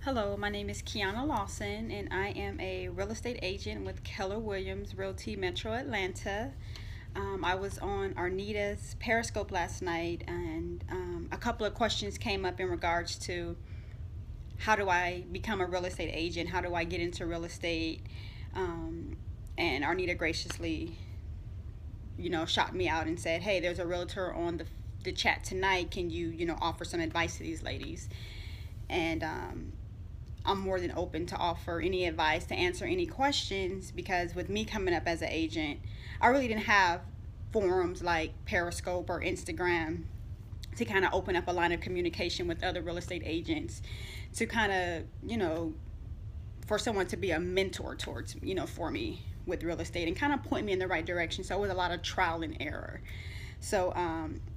Hello, my name is Kiana Lawson, and I am a real estate agent with Keller Williams Realty Metro Atlanta. I was on Arnita's Periscope last night, and a couple of questions came up in regards to how do I become a real estate agent? How do I get into real estate? And Arnita graciously, shot me out and said, "Hey, there's a realtor on the chat tonight. Can you, offer some advice to these ladies?" And I'm more than open to offer any advice, to answer any questions, because with me coming up as an agent, I really didn't have forums like Periscope or Instagram to kind of open up a line of communication with other real estate agents, to kind of, for someone to be a mentor towards, for me with real estate and kind of point me in the right direction. So it was a lot of trial and error. So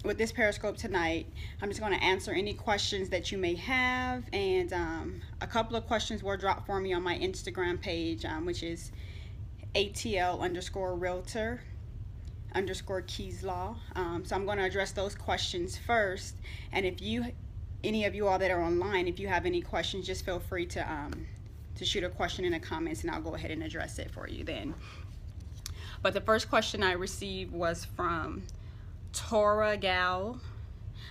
with this Periscope tonight, I'm just going to answer any questions that you may have, and a couple of questions were dropped for me on my Instagram page, which is ATL_realtor_Keys Law. So I'm going to address those questions first, and if any of you all that are online, if you have any questions, just feel free to shoot a question in the comments, and I'll go ahead and address it for you then. But the first question I received was from Tora Gal.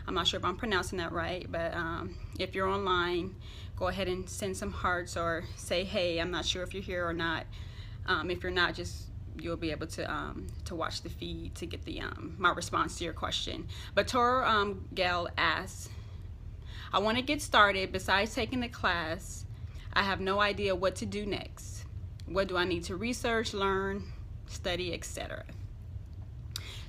I'm not sure if I'm pronouncing that right, but if you're online, go ahead and send some hearts or say hey. I'm not sure if you're here or not. If you're not, you'll be able to watch the feed to get my response to your question. But Tora Gal asks, I want to get started. Besides taking the class, I have no idea what to do next. What do I need to research, learn, study, etc.?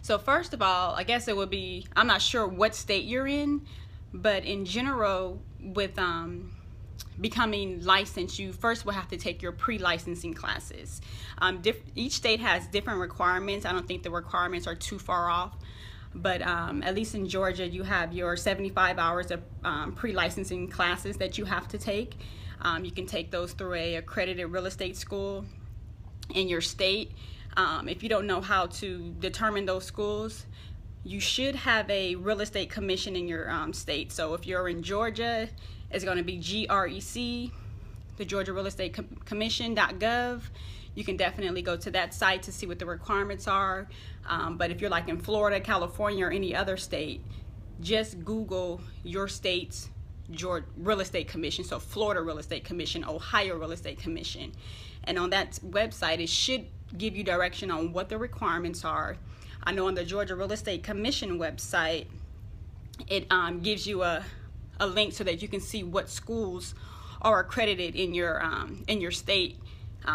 So first of all, I guess it would be, I'm not sure what state you're in, but in general, with becoming licensed, you first will have to take your pre-licensing classes. Each state has different requirements. I don't think the requirements are too far off, but at least in Georgia, you have your 75 hours of pre-licensing classes that you have to take. You can take those through a accredited real estate school in your state. If you don't know how to determine those schools, you should have a real estate commission in your state. So if you're in Georgia, it's going to be GREC, the Georgia Real Estate Commission.gov. You can definitely go to that site to see what the requirements are. But if you're like in Florida, California, or any other state, just Google your state's Georgia Real Estate Commission. So Florida Real Estate Commission, Ohio Real Estate Commission. And on that website, it should give you direction on what the requirements are. I know on the Georgia Real Estate Commission website, it gives you a link so that you can see what schools are accredited in your state.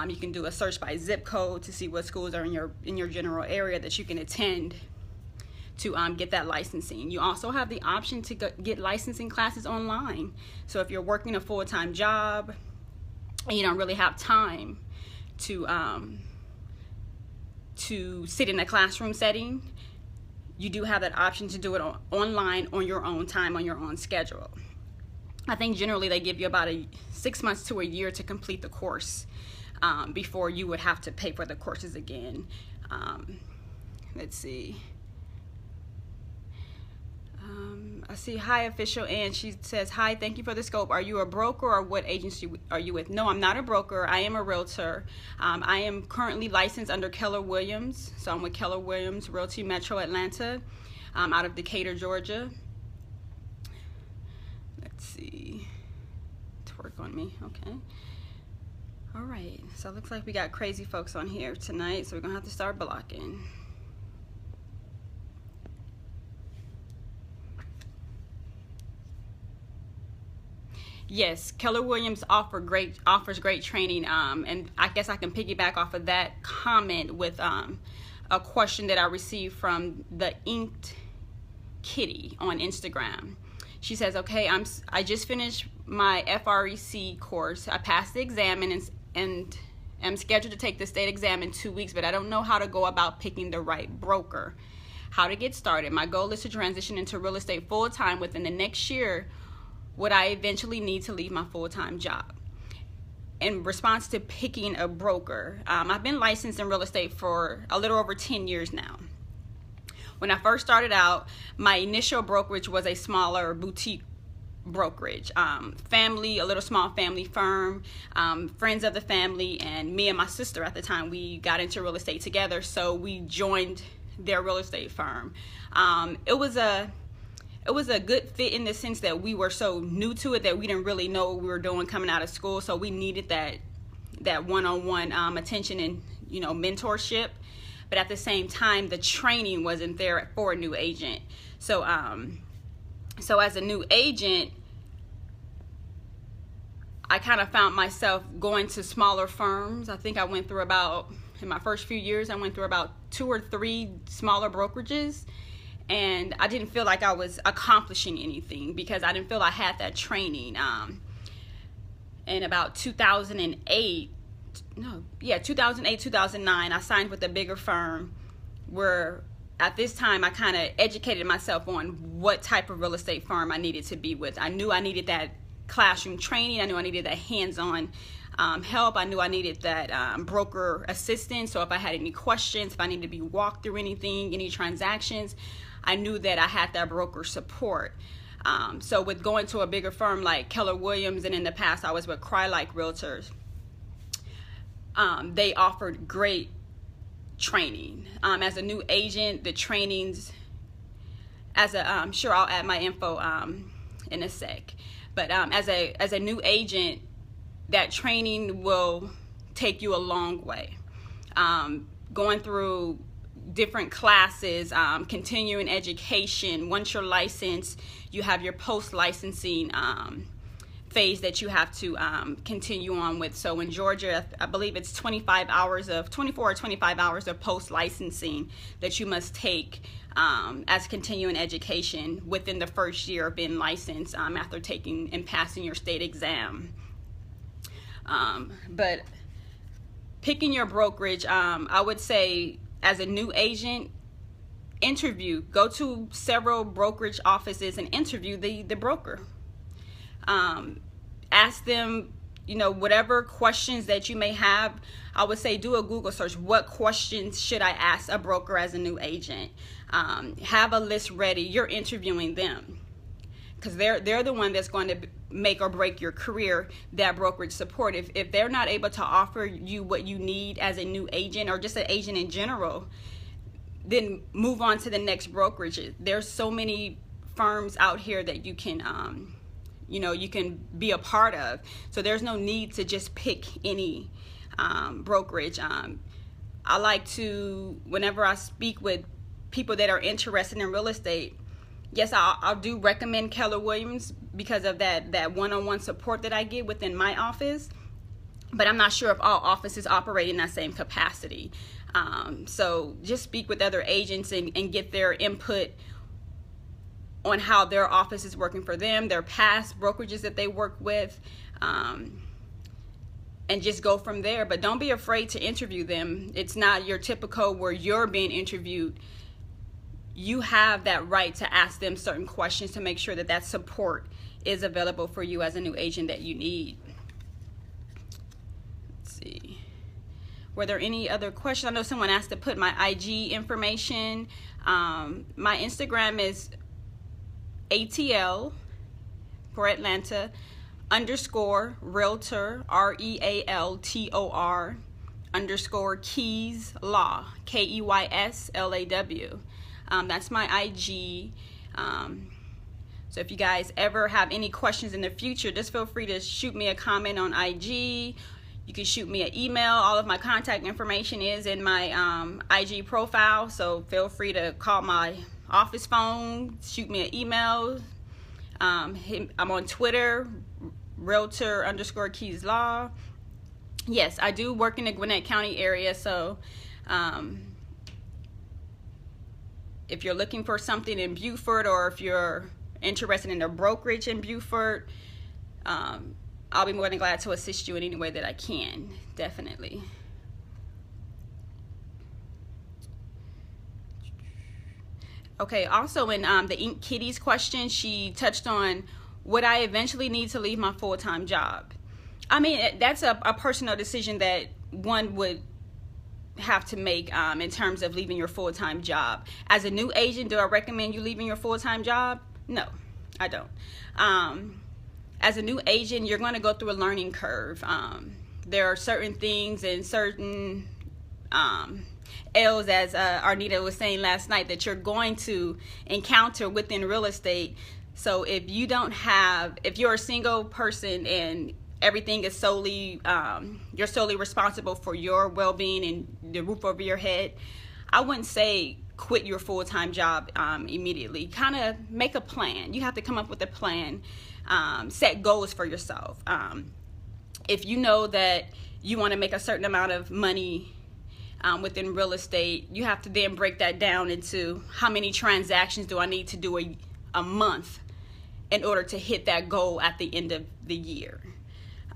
You can do a search by zip code to see what schools are in your general area that you can attend to get that licensing. You also have the option to get licensing classes online. So if you're working a full-time job and you don't really have time to sit in a classroom setting, you do have that option to do it online on your own time, on your own schedule. I think generally they give you about 6 months to a year to complete the course before you would have to pay for the courses again. Let's see. I see Hi Official, and she says, hi, thank you for the scope. Are you a broker, or what agency are you with? No, I'm not a broker. I am a realtor. I am currently licensed under Keller Williams. So I'm with Keller Williams Realty Metro Atlanta, out of Decatur, Georgia. Let's see. To work on me. Okay. All right. So it looks like we got crazy folks on here tonight, so we're going to have to start blocking. Yes, Keller Williams offers great training, and I guess I can piggyback off of that comment with a question that I received from the Inked Kitty on Instagram. She says, okay, I just finished my FREC course. I passed the exam and am scheduled to take the state exam in 2 weeks, but I don't know how to go about picking the right broker. How to get started. My goal is to transition into real estate full-time within the next year. Would I eventually need to leave my full-time job? In response to picking a broker, I've been licensed in real estate for a little over 10 years now. When I first started out, my initial brokerage was a smaller boutique brokerage. Family, a little small family firm, friends of the family, and me and my sister at the time, we got into real estate together, so we joined their real estate firm. It was a good fit in the sense that we were so new to it that we didn't really know what we were doing coming out of school, so we needed that one-on-one attention and mentorship. But at the same time, the training wasn't there for a new agent. So as a new agent, I kind of found myself going to smaller firms. I think I went through in my first few years, I went through about 2 or 3 smaller brokerages. And I didn't feel like I was accomplishing anything because I didn't feel I had that training. In about 2008, 2009, I signed with a bigger firm where at this time I kind of educated myself on what type of real estate firm I needed to be with. I knew I needed that classroom training. I knew I needed that hands-on help. I knew I needed that broker assistance. So if I had any questions, if I needed to be walked through anything, any transactions, I knew that I had that broker support. So with going to a bigger firm like Keller Williams, and in the past I was with Cry-like Realtors, they offered great training. As a new agent, the trainings, I'm sure I'll add my info in a sec, but as a new agent, that training will take you a long way. Going through different classes, continuing education. Once you're licensed, you have your post-licensing phase that you have to continue on with. So in Georgia, I believe it's 24 or 25 hours of post-licensing that you must take as continuing education within the first year of being licensed, after taking and passing your state exam. But picking your brokerage, I would say as a new agent, go to several brokerage offices and interview the broker. Ask them, whatever questions that you may have. I would say do a Google search. What questions should I ask a broker as a new agent? Have a list ready. You're interviewing them because they're the one that's going to make or break your career, that brokerage support. If they're not able to offer you what you need as a new agent or just an agent in general, then move on to the next brokerage. There's so many firms out here that you can you can be a part of. So there's no need to just pick any brokerage. I like to, whenever I speak with people that are interested in real estate, yes, I do recommend Keller Williams because of that one-on-one support that I get within my office. But I'm not sure if all offices operate in that same capacity. So just speak with other agents and get their input on how their office is working for them, their past brokerages that they work with, and just go from there. But don't be afraid to interview them. It's not your typical where you're being interviewed. You have that right to ask them certain questions to make sure that support is available for you as a new agent that you need. Let's see. Were there any other questions? I know someone asked to put my IG information. My Instagram is ATL for Atlanta _ Realtor, REALTOR _ Keys Law, KEYSLAW. That's my IG. So if you guys ever have any questions in the future, just feel free to shoot me a comment on IG. You can shoot me an email. All of my contact information is in my IG profile, so feel free to call my office phone, shoot me an email. I'm on Twitter, Realtor _ Keys Law. Yes, I do work in the Gwinnett County area, so if you're looking for something in Beaufort, or if you're interested in a brokerage in Beaufort, I'll be more than glad to assist you in any way that I can, definitely. Okay, also in the Ink Kitties question, she touched on, would I eventually need to leave my full-time job? I mean, that's a personal decision that one would have to make in terms of leaving your full-time job. As a new agent, do I recommend you leaving your full-time job? No, I don't. As a new agent, you're going to go through a learning curve. There are certain things and certain L's, as Arnita was saying last night, that you're going to encounter within real estate. So if you're a single person and everything is solely, you're solely responsible for your well-being and the roof over your head, I wouldn't say quit your full-time job immediately. Kind of make a plan. You have to come up with a plan. Set goals for yourself. If you know that you want to make a certain amount of money within real estate, you have to then break that down into how many transactions do I need to do a month in order to hit that goal at the end of the year.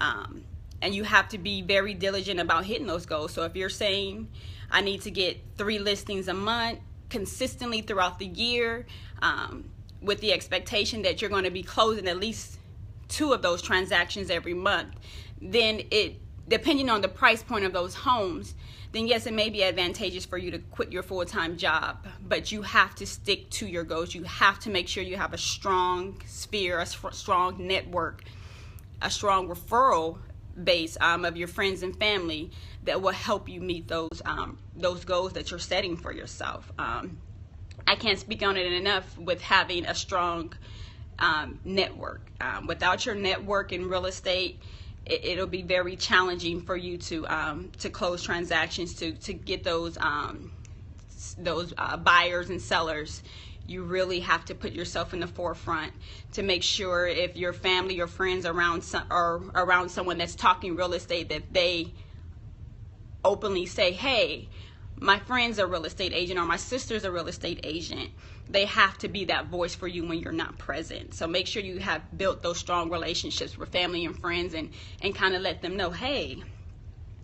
And you have to be very diligent about hitting those goals. So if you're saying I need to get 3 listings a month consistently throughout the year, with the expectation that you're going to be closing at least 2 of those transactions every month, then depending on the price point of those homes, then yes, it may be advantageous for you to quit your full-time job, but you have to stick to your goals. You have to make sure you have a strong sphere, a strong network, a strong referral base of your friends and family that will help you meet those goals that you're setting for yourself. I can't speak on it enough with having a strong network. Without your network in real estate, it'll be very challenging for you to close transactions, to get those buyers and sellers. You really have to put yourself in the forefront to make sure if your family or friends are around someone that's talking real estate, that they openly say, hey, my friend's a real estate agent, or my sister's a real estate agent. They have to be that voice for you when you're not present. So make sure you have built those strong relationships with family and friends, and kind of let them know, hey,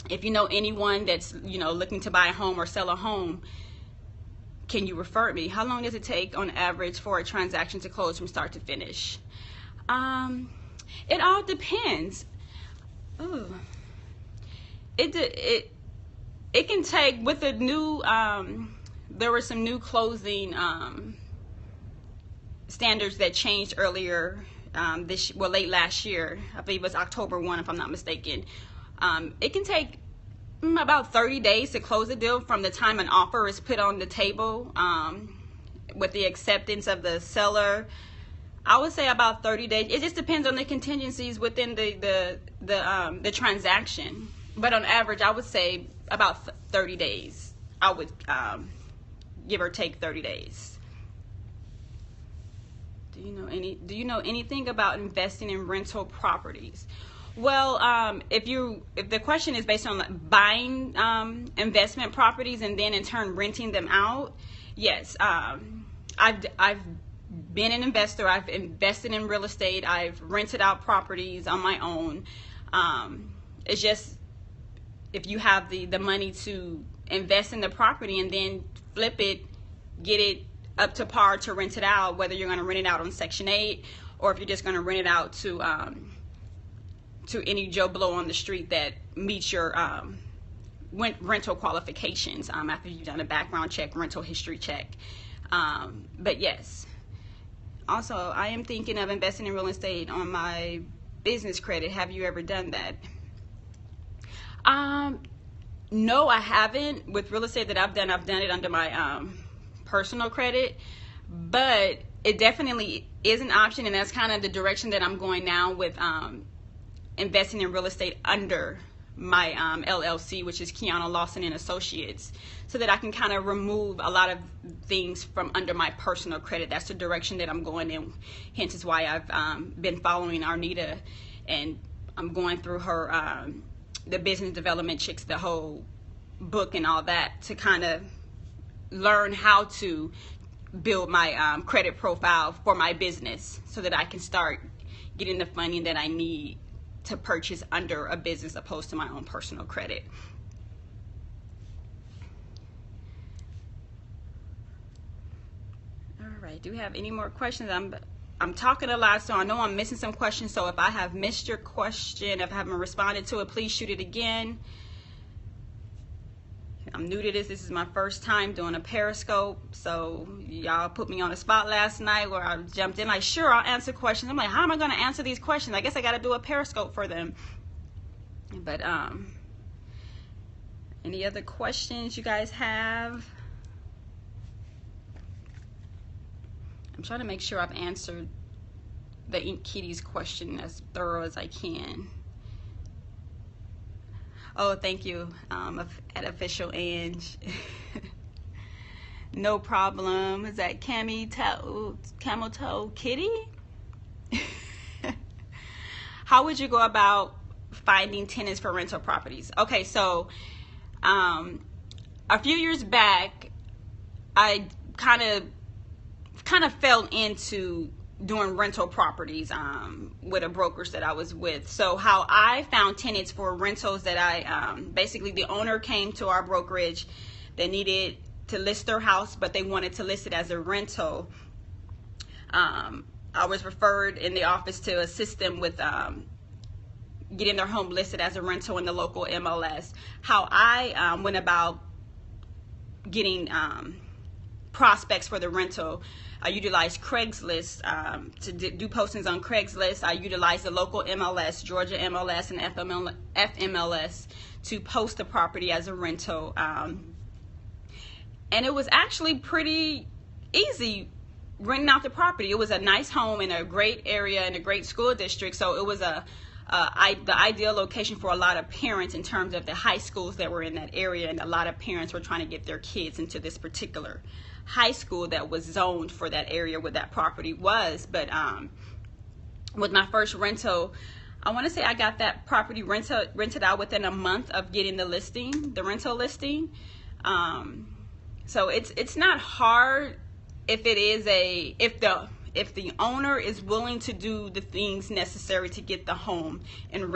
if you know anyone that's looking to buy a home or sell a home, can you refer me? How long does it take on average for a transaction to close from start to finish? It all depends. Ooh. It can take, with the new, there were some new closing standards that changed earlier late last year. I believe it was October 1, if I'm not mistaken. It can take about 30 days to close a deal from the time an offer is put on the table, with the acceptance of the seller. I would say about 30 days. It just depends on the contingencies within the transaction. But on average, I would say about 30 days. I would give or take 30 days. Do you know anything about investing in rental properties? Well, if the question is based on buying investment properties and then in turn renting them out, yes, I've been an investor. I've invested in real estate. I've rented out properties on my own. It's just, if you have the money to invest in the property and then flip it, get it up to par to rent it out, whether you're going to rent it out on Section 8 or if you're just going to rent it out to any Joe Blow on the street that meets your rental qualifications after you've done a background check, rental history check. But yes, also I am thinking of investing in real estate on my business credit. Have you ever done that? No, I haven't. With real estate that I've done it under my personal credit, but it definitely is an option, and that's kind of the direction that I'm going now with investing in real estate under my LLC, which is Kiana Lawson and Associates, so that I can kind of remove a lot of things from under my personal credit. That's the direction that I'm going in. Hence is why I've been following Arnita, and I'm going through her the Business Development Chicks, the whole book and all that, to kind of learn how to build my credit profile for my business so that I can start getting the funding that I need to purchase under a business opposed to my own personal credit. All right, do we have any more questions? I'm talking a lot, so I know I'm missing some questions. So if I have missed your question, if I haven't responded to it, please shoot it again. I'm new to this. This is my first time doing a Periscope. So y'all put me on the spot last night where I jumped in like, sure, I'll answer questions. I'm like, how am I going to answer these questions? I guess I got to do a Periscope for them. But any other questions you guys have? I'm trying to make sure I've answered the Ink Kitties question as thorough as I can. Oh, thank you, at Official Ange. No problem. Is that Camel Toe Kitty? How would you go about finding tenants for rental properties? Okay, so a few years back, I kind of fell into doing rental properties with a brokerage that I was with. So how I found tenants for rentals that I basically, the owner came to our brokerage. They needed to list their house, but they wanted to list it as a rental. I was referred in the office to assist them with getting their home listed as a rental in the local MLS. How I went about getting prospects for the rental, I utilized Craigslist to do postings on Craigslist. I utilized the local MLS, Georgia MLS and FMLS to post the property as a rental. And it was actually pretty easy renting out the property. It was a nice home in a great area in a great school district. So it was the ideal location for a lot of parents in terms of the high schools that were in that area. And a lot of parents were trying to get their kids into this particular high school that was zoned for that area where that property was. But with my first rental, I want to say I got that property rented out within a month of getting the rental listing. So it's not hard if the owner is willing to do the things necessary to get the home in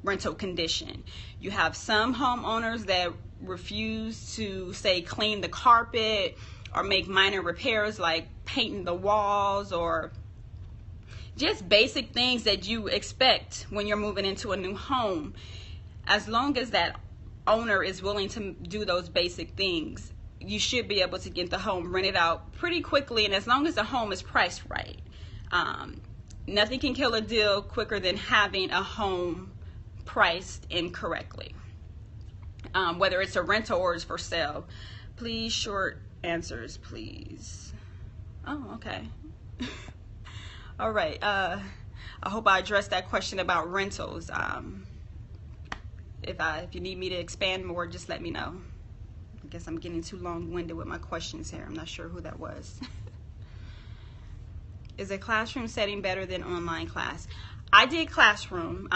rental condition. You have some homeowners that refuse to, say, clean the carpet or make minor repairs like painting the walls or just basic things that you expect when you're moving into a new home. As long as that owner is willing to do those basic things, you should be able to get the home rented out pretty quickly, and as long as the home is priced right. Nothing can kill a deal quicker than having a home priced incorrectly, whether it's a rental or it's for sale. Please, short answers, please. Oh, okay. All right. I hope I addressed that question about rentals. If you need me to expand more, just let me know. I guess I'm getting too long-winded with my questions here. I'm not sure who that was. Is a classroom setting better than online class? I did classroom.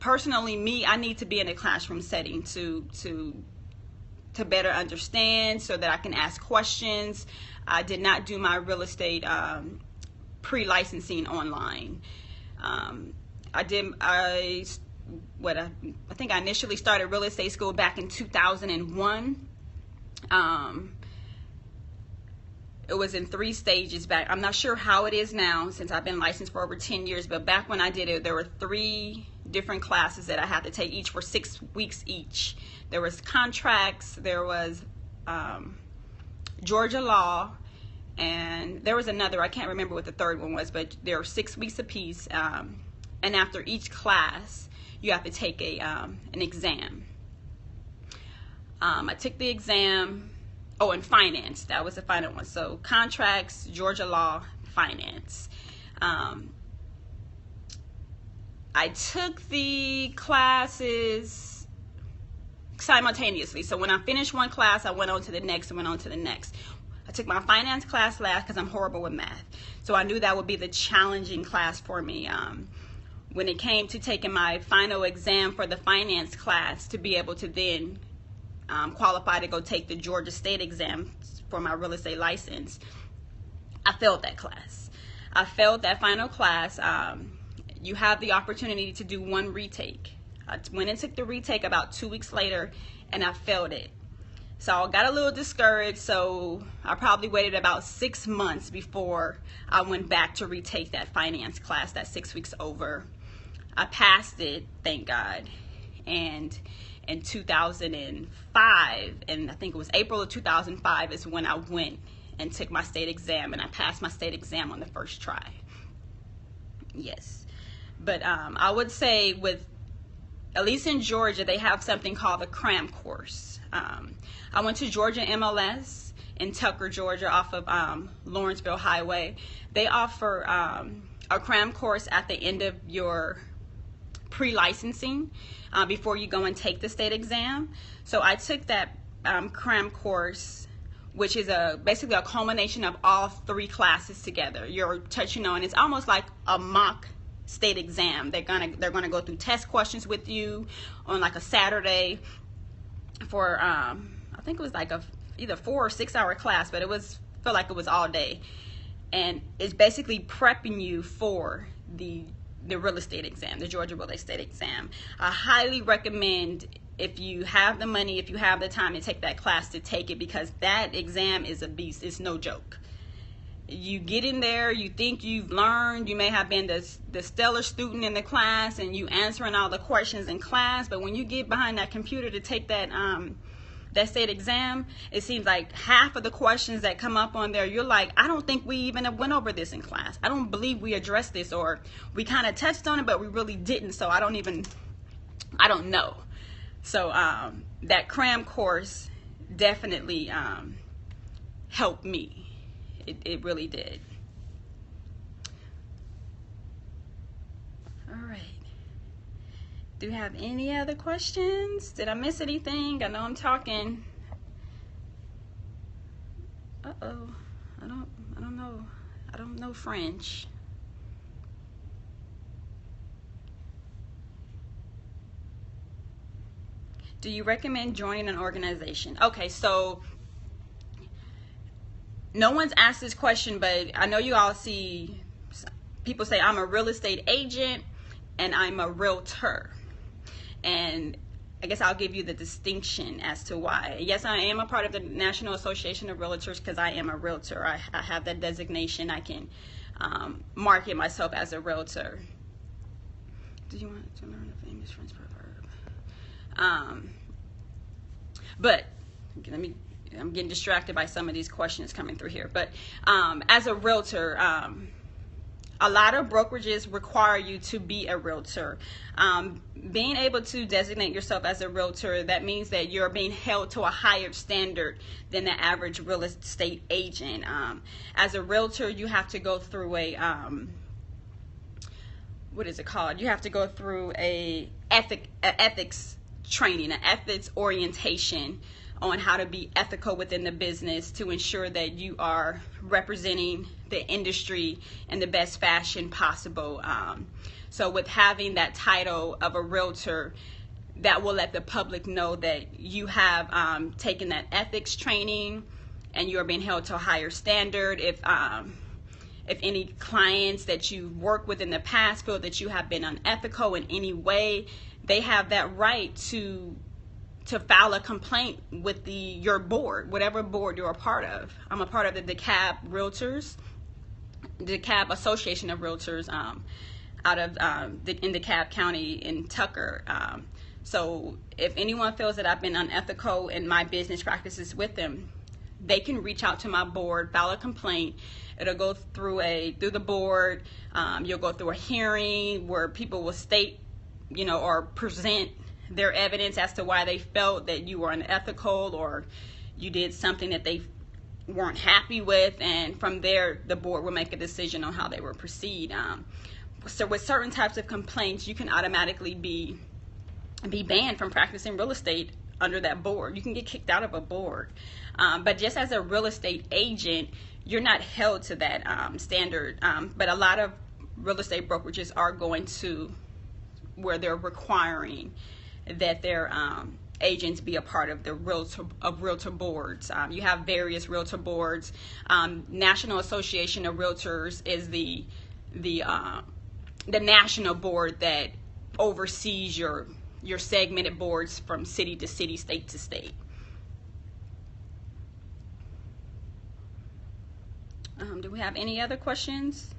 Personally, I need to be in a classroom setting to better understand so that I can ask questions. I did not do my real estate pre-licensing online. I think I initially started real estate school back in 2001. It was in 3 stages back. I'm not sure how it is now since I've been licensed for over 10 years, but back when I did it, there were 3 different classes that I had to take, each for 6 weeks each. There was contracts, there was Georgia law, and there was another, I can't remember what the third one was, but there were 6 weeks apiece. And after each class, you have to take an exam. I took the exam. Oh, and finance, that was the final one. So contracts, Georgia law, finance. I took the classes simultaneously. So when I finished one class, I went on to the next and went on to the next. I took my finance class last because I'm horrible with math. So I knew that would be the challenging class for me. When it came to taking my final exam for the finance class to be able to then qualify to go take the Georgia State exam for my real estate license, I failed that class. I failed that final class. You have the opportunity to do one retake. I went and took the retake about 2 weeks later, and I failed it. So I got a little discouraged, so I probably waited about 6 months before I went back to retake that finance class, that 6 weeks over. I passed it, thank God. And in 2005, and I think it was April of 2005 is when I went and took my state exam, and I passed my state exam on the first try. Yes. But I would say at least in Georgia, they have something called the cram course. I went to Georgia MLS in Tucker, Georgia, off of Lawrenceville Highway. They offer a cram course at the end of your pre-licensing before you go and take the state exam. So I took that cram course, which is basically a culmination of all 3 classes together. You're touching on, it's almost like a mock state exam. They're gonna go through test questions with you on like a Saturday for I think it was like either 4 or 6 hour class, but felt like it was all day, and it's basically prepping you for the real estate exam, the Georgia real estate exam. I highly recommend, if you have the money, if you have the time to take that class, to take it, because that exam is a beast. It's no joke. You get in there, you think you've learned, you may have been the stellar student in the class and you answering all the questions in class, but when you get behind that computer to take that state exam, it seems like half of the questions that come up on there, you're like, I don't think we even went over this in class. I don't believe we addressed this, or we kind of touched on it, but we really didn't, so I don't know. So that cram course definitely helped me. It really did. All right. Do you have any other questions? Did I miss anything? I know I'm talking. Uh-oh. I don't know. I don't know French. Do you recommend joining an organization? Okay, so no one's asked this question, but I know you all see people say, I'm a real estate agent and I'm a realtor. And I guess I'll give you the distinction as to why. Yes, I am a part of the National Association of Realtors because I am a realtor. I have that designation. I can market myself as a realtor. Do you want to learn a famous French proverb? But I'm getting distracted by some of these questions coming through here. But as a realtor, a lot of brokerages require you to be a realtor. Being able to designate yourself as a realtor, that means that you're being held to a higher standard than the average real estate agent. As a realtor, you have to go through what is it called? You have to go through a ethics training, an ethics orientation on how to be ethical within the business to ensure that you are representing the industry in the best fashion possible. So with having that title of a realtor, that will let the public know that you have taken that ethics training and you're being held to a higher standard. If any clients that you've worked with in the past feel that you have been unethical in any way, they have that right to file a complaint with your board, whatever board you're a part of. I'm a part of the DeKalb Realtors, DeKalb Association of Realtors, out of in DeKalb County in Tucker. So if anyone feels that I've been unethical in my business practices with them, they can reach out to my board, file a complaint. It'll go through the board. You'll go through a hearing where people will state, or present their evidence as to why they felt that you were unethical or you did something that they weren't happy with, and from there the board will make a decision on how they will proceed. So with certain types of complaints, you can automatically be banned from practicing real estate under that board. You can get kicked out of a board. But just as a real estate agent, you're not held to that standard. But a lot of real estate brokerages are going to where they're requiring that their agents be a part of the realtor boards. You have various realtor boards. National Association of Realtors is the national board that oversees your segmented boards from city to city, state to state. Do we have any other questions?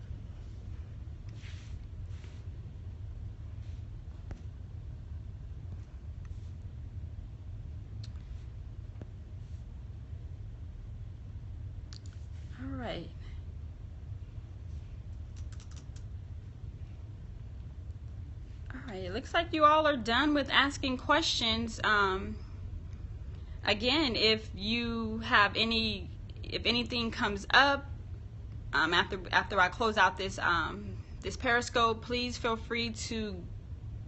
Okay, it looks like you all are done with asking questions. Again, if you have if anything comes up after I close out this this Periscope, please feel free to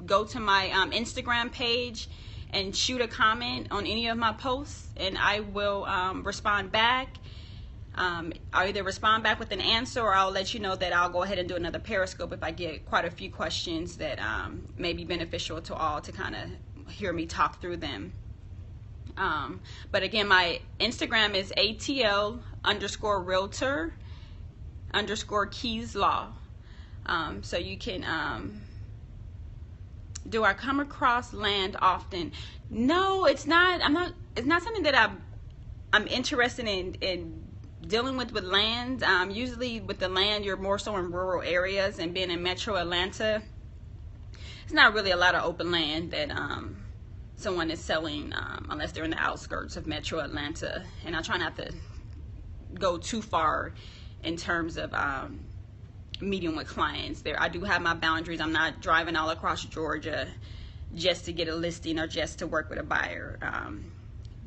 go to my Instagram page and shoot a comment on any of my posts, and I will respond back. I'll either respond back with an answer, or I'll let you know that I'll go ahead and do another Periscope if I get quite a few questions that may be beneficial to all to kind of hear me talk through them. But again, my Instagram is ATL_realtor_Keys Law. So you can, do I come across land often? No, it's not. It's not something that I'm interested in dealing with land. Usually with the land, you're more so in rural areas, and being in Metro Atlanta, it's not really a lot of open land that someone is selling unless they're in the outskirts of Metro Atlanta. And I try not to go too far in terms of meeting with clients there. I do have my boundaries. I'm not driving all across Georgia just to get a listing or just to work with a buyer.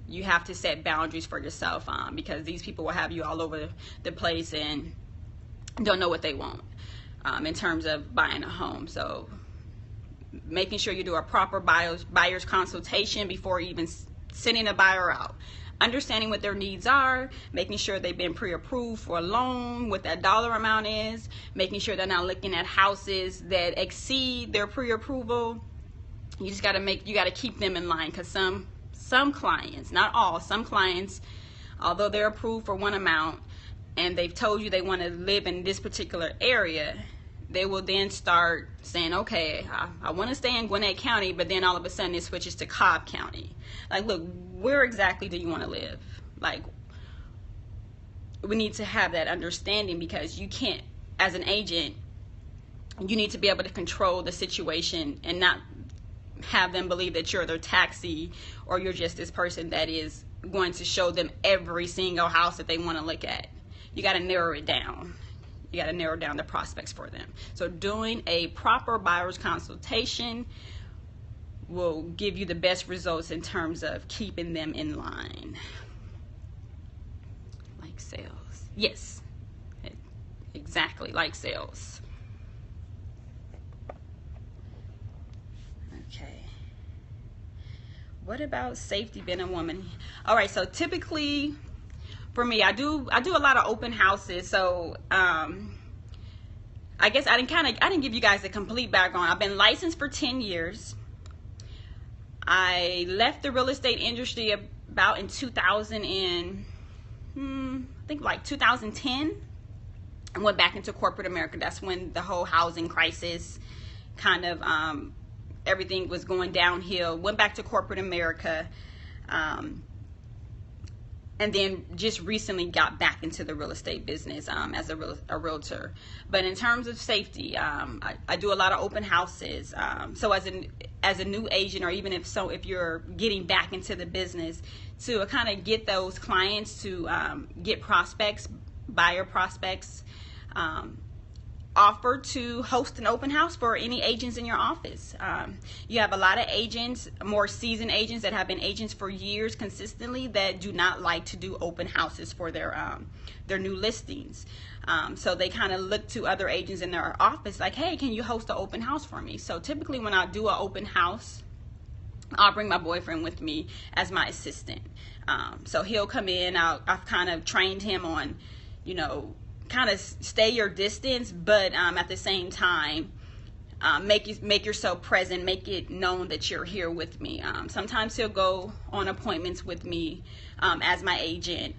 You have to set boundaries for yourself because these people will have you all over the place and don't know what they want in terms of buying a home. So making sure you do a proper buyer's consultation before even sending a buyer out. Understanding what their needs are, making sure they've been pre-approved for a loan, what that dollar amount is, making sure they're not looking at houses that exceed their pre-approval. You just got to keep them in line, because some clients, not all, some clients, although they're approved for one amount and they've told you they want to live in this particular area, they will then start saying, okay, I want to stay in Gwinnett County, but then all of a sudden it switches to Cobb County. Like, look, where exactly do you want to live? Like, we need to have that understanding, because you can't, as an agent, you need to be able to control the situation and not have them believe that you're their taxi, or you're just this person that is going to show them every single house that they want to look at. You got to narrow it down. You got to narrow down the prospects for them. So doing a proper buyer's consultation will give you the best results in terms of keeping them in line. Like sales. Yes, exactly, like sales. Okay. What about safety, being a woman? All right, so typically for me, I do a lot of open houses. So I guess I didn't give you guys a complete background. I've been licensed for 10 years. I left the real estate industry about in 2010, and went back into corporate America. That's when the whole housing crisis kind of everything was going downhill. Went back to corporate America. And then just recently got back into the real estate business as a realtor. But in terms of safety, I do a lot of open houses. So as a new agent, or even if you're getting back into the business, to kind of get those clients, to get prospects, buyer prospects, offer to host an open house for any agents in your office. You have a lot of agents, more seasoned agents that have been agents for years consistently, that do not like to do open houses for their new listings. So they kind of look to other agents in their office like, hey, can you host an open house for me? So typically when I do an open house, I'll bring my boyfriend with me as my assistant. So he'll come in. I've kind of trained him on, kind of stay your distance, but at the same time, make yourself present, make it known that you're here with me. Sometimes he'll go on appointments with me as my agent.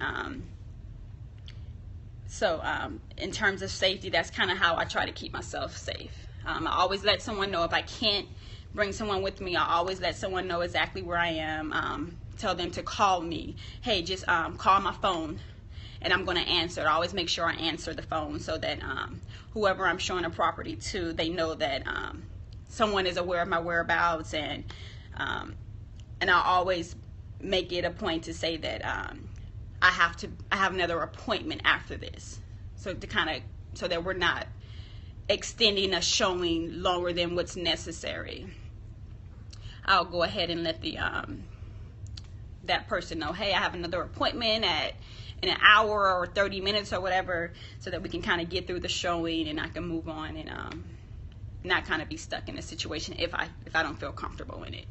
So in terms of safety, that's kind of how I try to keep myself safe. I always let someone know if I can't bring someone with me. I always let someone know exactly where I am. Tell them to call me. Hey, just call my phone, and I'm going to answer. I always make sure I answer the phone, so that whoever I'm showing a property to, they know that someone is aware of my whereabouts, and I'll always make it a point to say that I have another appointment after this, so that we're not extending a showing longer than what's necessary. I'll go ahead and let the that person know, hey, I have another appointment in an hour or 30 minutes or whatever, so that we can kind of get through the showing and I can move on and not kind of be stuck in a situation if I don't feel comfortable in it.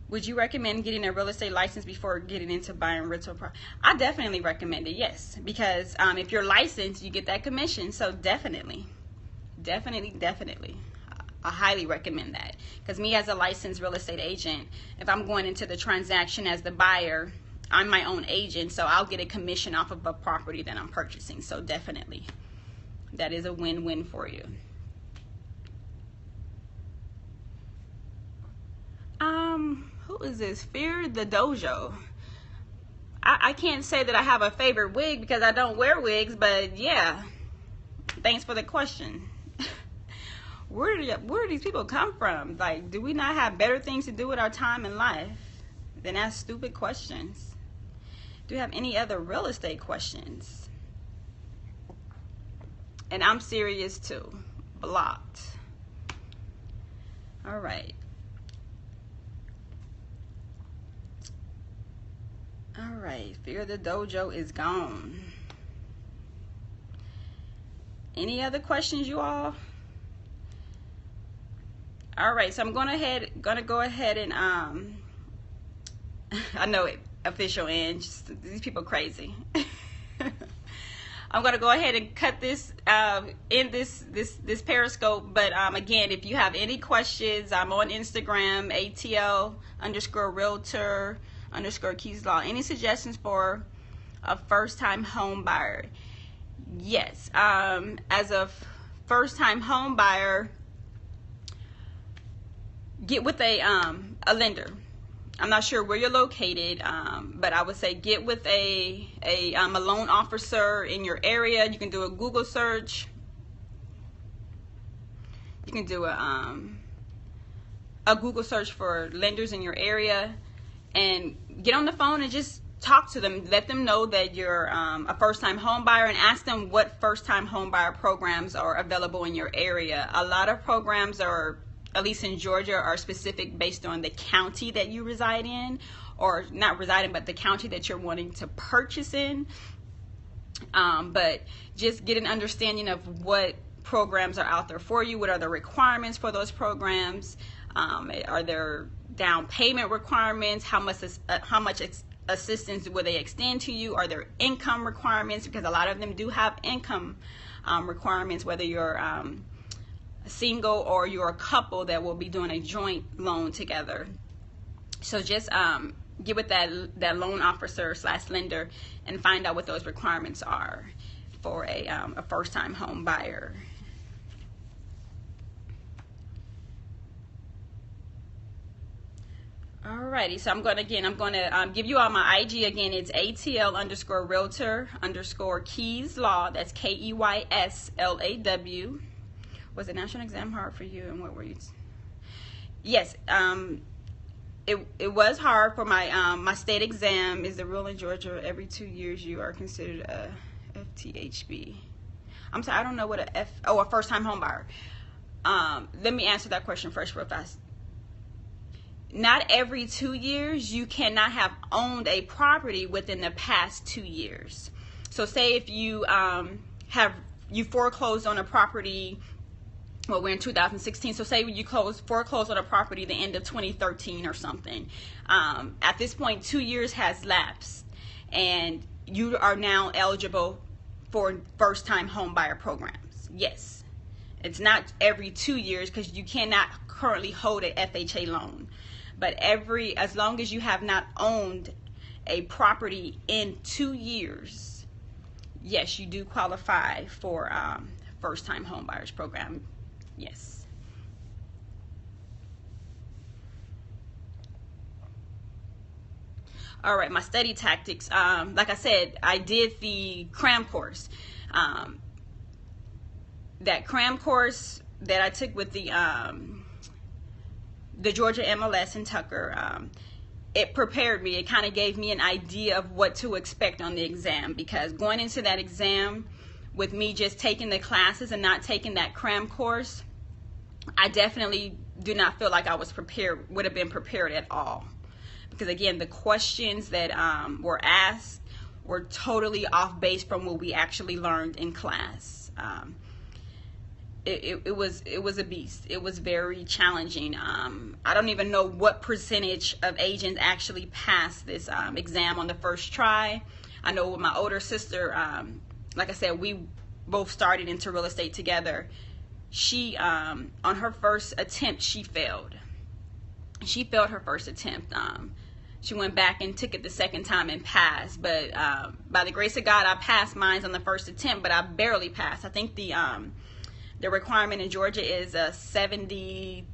Would you recommend getting a real estate license before getting into buying rental property? I definitely recommend it, yes, because if you're licensed, you get that commission. So definitely. I highly recommend that, because me as a licensed real estate agent, if I'm going into the transaction as the buyer, I'm my own agent, so I'll get a commission off of a property that I'm purchasing. So definitely, that is a win-win for you. Who is this? Fear the Dojo. I can't say that I have a favorite wig because I don't wear wigs, but yeah, thanks for the question. Where do these people come from? Like, do we not have better things to do with our time in life than ask stupid questions? Do you have any other real estate questions? And I'm serious too. Blocked. All right. All right. Fear the Dojo is gone. Any other questions, you all? All right, so I'm gonna go ahead and I know it, official end. Just, these people crazy. I'm gonna go ahead and cut this in this Periscope. But again, if you have any questions, I'm on Instagram, ATL_Realtor_Keys Law. Any suggestions for a first-time home buyer? Yes, as a first-time home buyer, get with a lender. I'm not sure where you're located, but I would say get with a loan officer in your area. You can do a Google search. You can do a Google search for lenders in your area, and get on the phone and just talk to them. Let them know that you're a first-time home buyer, and ask them what first-time home buyer programs are available in your area. A lot of programs are, at least in Georgia, are specific based on the county that you reside in, or not reside in, but the county that you're wanting to purchase in. But just get an understanding of what programs are out there for you. What are the requirements for those programs? Are there down payment requirements? How much assistance will they extend to you? Are there income requirements? Because a lot of them do have income requirements, whether you're single or you're a couple that will be doing a joint loan together. So just get with that loan officer / lender and find out what those requirements are for a first-time home buyer. Alrighty, so I'm going to give you all my IG again. It's ATL_Realtor_Keys Law. That's KEYSLAW. Was the national exam hard for you, and what were you? Yes, it was hard for my my state exam. Is the rule in Georgia every 2 years you are considered a FTHB? I'm sorry, I don't know what a first-time home buyer. Let me answer that question first real fast. Not every 2 years. You cannot have owned a property within the past 2 years. So say if you you foreclosed on a property. Well, we're in 2016, so say you foreclosed on a property the end of 2013 or something. At this point, 2 years has lapsed, and you are now eligible for first-time home buyer programs. Yes, it's not every 2 years, because you cannot currently hold a FHA loan. But as long as you have not owned a property in 2 years, yes, you do qualify for first-time home buyers program. Yes. All right, my study tactics. Like I said, I did the cram course. That cram course that I took with the Georgia MLS in Tucker, it prepared me. It kind of gave me an idea of what to expect on the exam, because going into that exam with me just taking the classes and not taking that cram course, I definitely do not feel like I was prepared, would have been prepared at all. Because again, the questions that were asked were totally off base from what we actually learned in class. It was a beast. It was very challenging. I don't even know what percentage of agents actually passed this exam on the first try. I know with my older sister, like I said, we both started into real estate together. She, on her first attempt, she failed. She failed her first attempt. She went back and took it the second time and passed. But by the grace of God, I passed mine on the first attempt, but I barely passed. I think the requirement in Georgia is a 70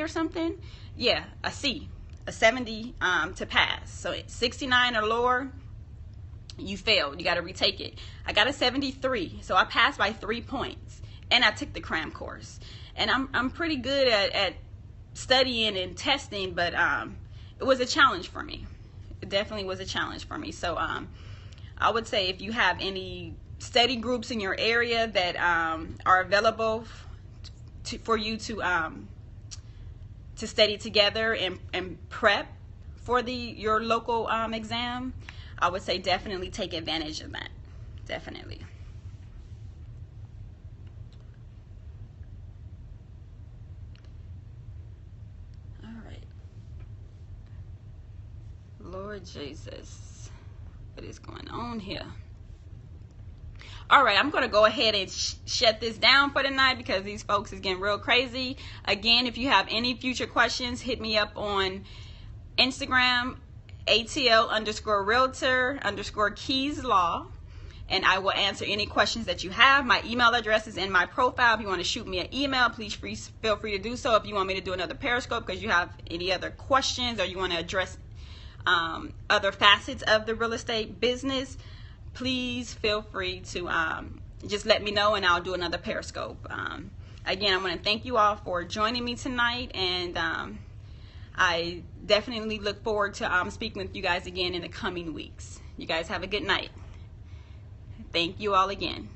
or something. Yeah, a 70 to pass. So 69 or lower, you failed. You got to retake it. I got a 73, so I passed by 3 points, and I took the cram course. And I'm pretty good at studying and testing, but it was a challenge for me. It definitely was a challenge for me. So I would say if you have any study groups in your area that are available for you to study together and prep for your local exam, I would say definitely take advantage of that. Definitely. All right. Lord Jesus, what is going on here? All right, I'm going to go ahead and shut this down for tonight because these folks is getting real crazy. Again, if you have any future questions, hit me up on Instagram, ATL_realtor_keys law, and I will answer any questions that you have. My email address is in my profile. If you want to shoot me an email, please feel free to do so. If you want me to do another Periscope because you have any other questions or you want to address other facets of the real estate business, please feel free to just let me know and I'll do another Periscope. Again, I want to thank you all for joining me tonight, and I definitely look forward to speaking with you guys again in the coming weeks. You guys have a good night. Thank you all again.